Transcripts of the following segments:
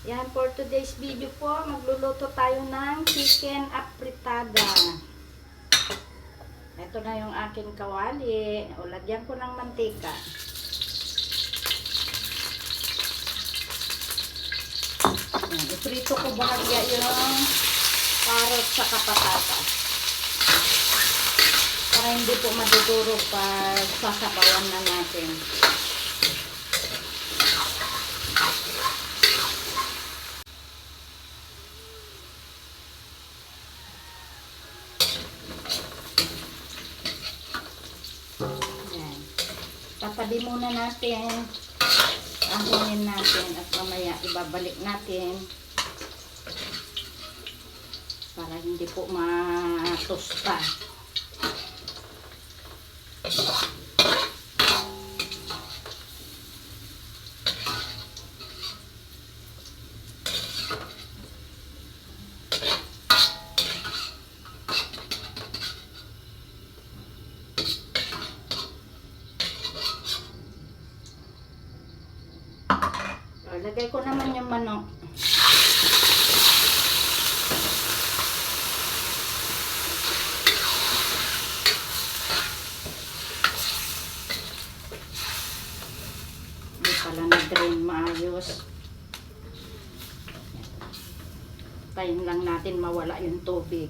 Yan, for today's video po, magluluto tayo ng chicken apritada. Ito na yung aking kawali. O, lagyan ko ng mantika. Yan, iprito ko bahagya yung carrot sa patatas. Para hindi po madudurog pag sasabawan na natin. Yan. Tatabi muna natin. Ahunin natin at mamaya ibabalik natin para hindi po matusta. Lagay ko naman yung manok. Hindi pala na-drain maayos. Tayin lang natin mawala yung tubig.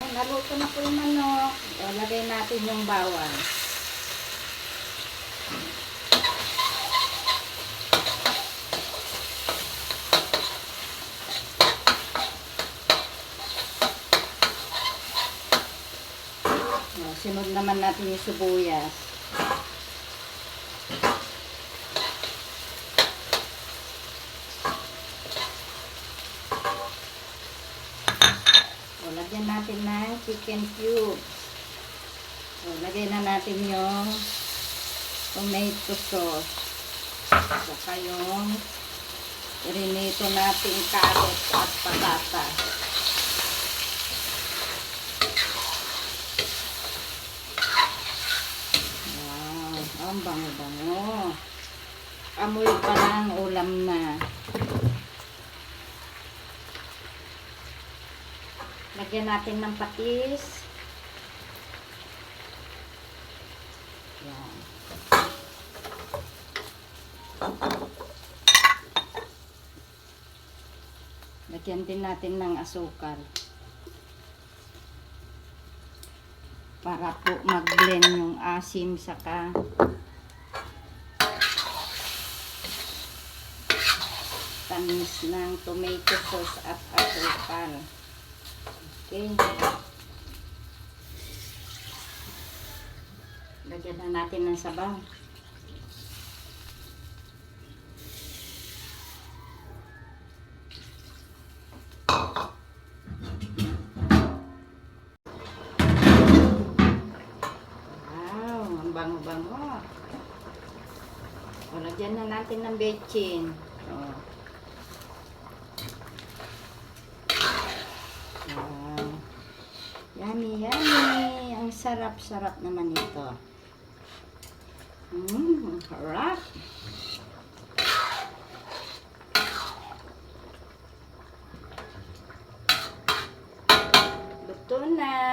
Naluto na po yung manok. Lagay natin yung bawang. Sunod naman natin yung sibuyas. Lagyan natin ng chicken cubes. Lagyan na natin yung tomato sauce. Saka yung rinito natin carrots at patatas. Ang bango-bango. Amoy pa lang ulam na. Lagyan natin ng patis. Yan. Lagyan din natin ng asukal. Para po mag-blend yung asim saka tamis ng tomato sauce at asukal. Okay. Lagyan na natin ng sabaw. Wow, ang bango-bango. Lagyan na natin ng bechin. Yummy, yummy. Ang sarap-sarap naman ito. Harap. Luto na.